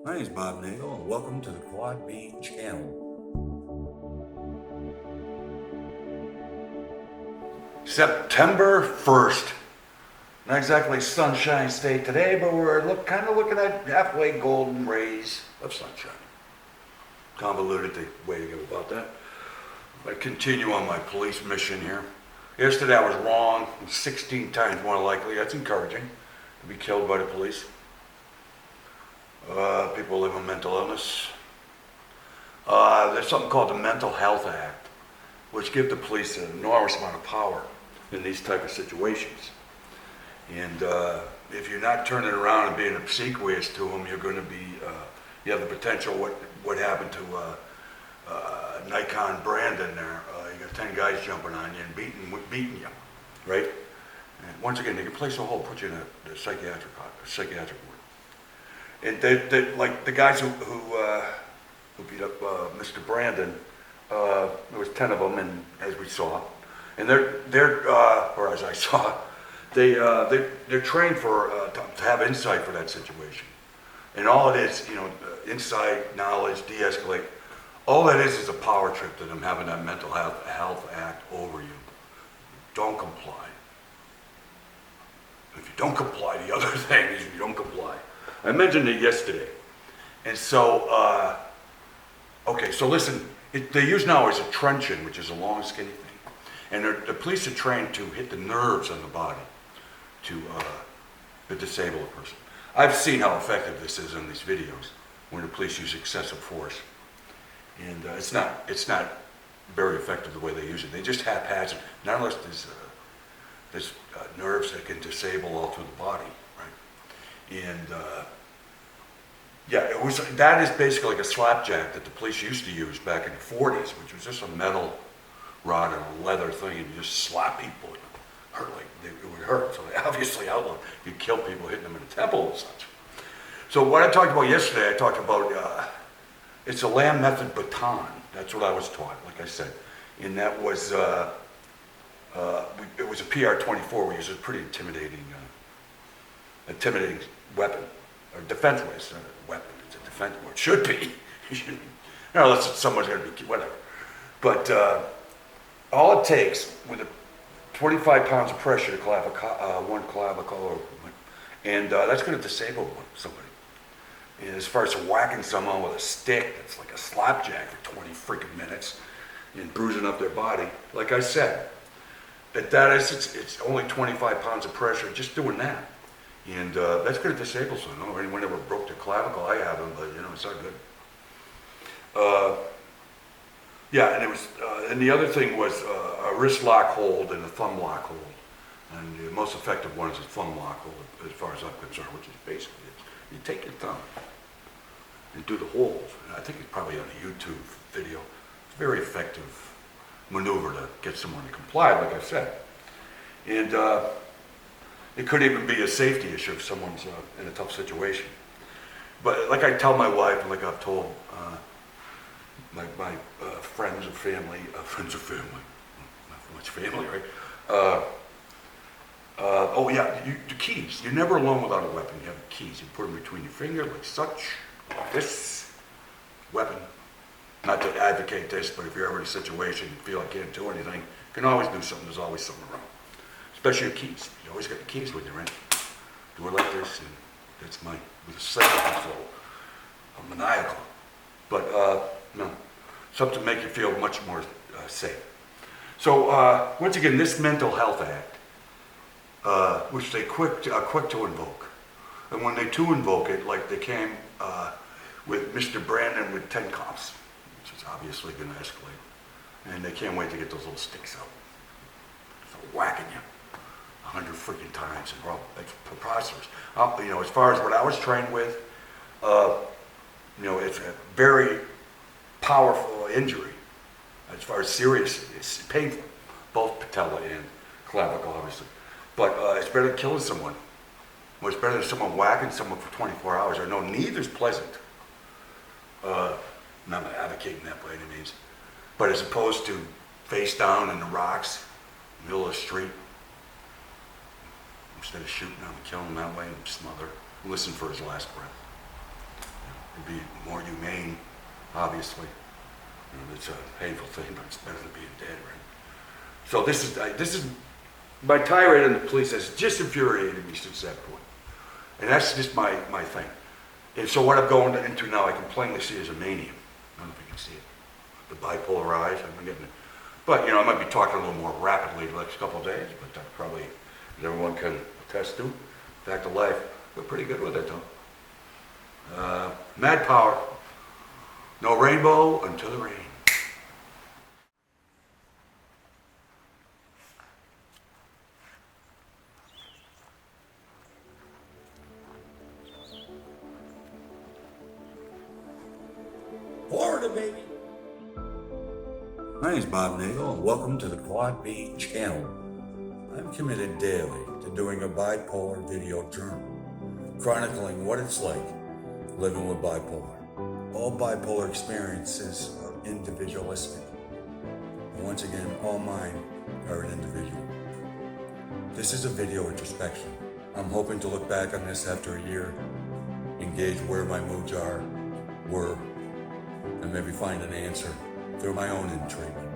My name is Bob Nagle, and welcome to the Quad B channel. September 1st. Not exactly sunshine state today, but we're kind of looking at halfway golden rays of sunshine. Convoluted the way to go about that. I continue on my police mission here. Yesterday I was wrong, 16 times more likely. That's encouraging to be killed by the police. People live with mental illness. There's something called the Mental Health Act, which gives the police an enormous amount of power in these type of situations. And if you're not turning around and being obsequious to them, you're going to be, you have the potential, what happened to Nikon Brandon there. You got 10 guys jumping on you and beating you, right? And once again, they can place a hold, put you in a psychiatric ward. And they like the guys who beat up Mr. Brandon, there was 10 of them, and as we saw, and or as I saw, they're trained to have insight for that situation, and all it is, insight, knowledge, de-escalate. All that is a power trip to them having that mental health act over you. Don't comply. If you don't comply, the other thing is you don't comply. I mentioned it yesterday. And so, okay, so listen, they use now as a truncheon, which is a long, skinny thing. And the police are trained to hit the nerves on the body to disable a person. I've seen how effective this is in these videos when the police use excessive force. And it's not very effective the way they use it. They just haphazard. Not unless there's nerves that can disable all through the body, right? And yeah, that is basically like a slapjack that the police used to use back in the 40s, which was just a metal rod and a leather thing, and you just slap people. It would hurt. So they obviously outlawed. You kill people hitting them in the temple and such. So what I talked about yesterday, I talked about it's a Lamb method baton. That's what I was taught, like I said, and that was it was a PR-24. We used a pretty intimidating weapon, or defense weapon. It's a defense, well, it should be. Unless someone's going to be, whatever. But all it takes with 25 pounds of pressure to one clavicle, and that's going to disable somebody. And as far as whacking someone with a stick that's like a slapjack for 20 freaking minutes and bruising up their body, like I said, it's only 25 pounds of pressure just doing that. And that's going to disable someone. Anyone ever broke their clavicle? I haven't, but it's not good. Yeah, and it was, and the other thing was a wrist lock hold and a thumb lock hold. And the most effective one is a thumb lock hold, as far as I'm concerned, which is basically you take your thumb and do the hold. And I think it's probably on a YouTube video. It's a very effective maneuver to get someone to comply, like I said. And it could even be a safety issue if someone's in a tough situation. But like I tell my wife, and like I've told my friends and family, not much family, right? Oh yeah, the keys. You're never alone without a weapon. You have keys. You put them between your finger, like such, like this weapon. Not to advocate this, but if you're ever in a situation you feel like you can't do anything, you can always do something. There's always something around. Especially your keys. You always got the keys with you, right? Do it like this, and that's with a second control. I'm maniacal. But, no. Something to make you feel much more safe. So, once again, this Mental Health Act, which they quick to invoke. And when they do invoke it, like they came with Mr. Brandon with 10 cops, which is obviously going to escalate. And they can't wait to get those little sticks out. So whacking you 100 freaking times, and it's preposterous. As far as what I was trained with, it's a very powerful injury. As far as serious, it's painful, both patella and clavicle, obviously. But it's better than killing someone. Well, it's better than someone whacking someone for 24 hours. I know neither's pleasant. I'm not advocating that by any means. But as opposed to face down in the rocks, middle of the street, instead of shooting him and killing him that way and smother, listen for his last breath. It'd be more humane, obviously. You know, it's a painful thing, but it's better than being dead, right? So this is my tirade on the police has just infuriated me since that point. And that's just my thing. And so what I'm going into now, I can plainly see as a mania. I don't know if you can see it. The bipolar eyes, I've been getting it. But, you know, I might be talking a little more rapidly the next couple of days, but probably, as everyone can attest to, fact of life, we're pretty good with it, though. Mad power. No rainbow until the rain. Florida, baby. My name's Bob Nagle, and welcome to the Quad B channel. I'm committed daily to doing a bipolar video journal, chronicling what it's like living with bipolar. All bipolar experiences are individualistic. And once again, all mine are an individual. This is a video introspection. I'm hoping to look back on this after a year, engage where my moods were, and maybe find an answer through my own treatment.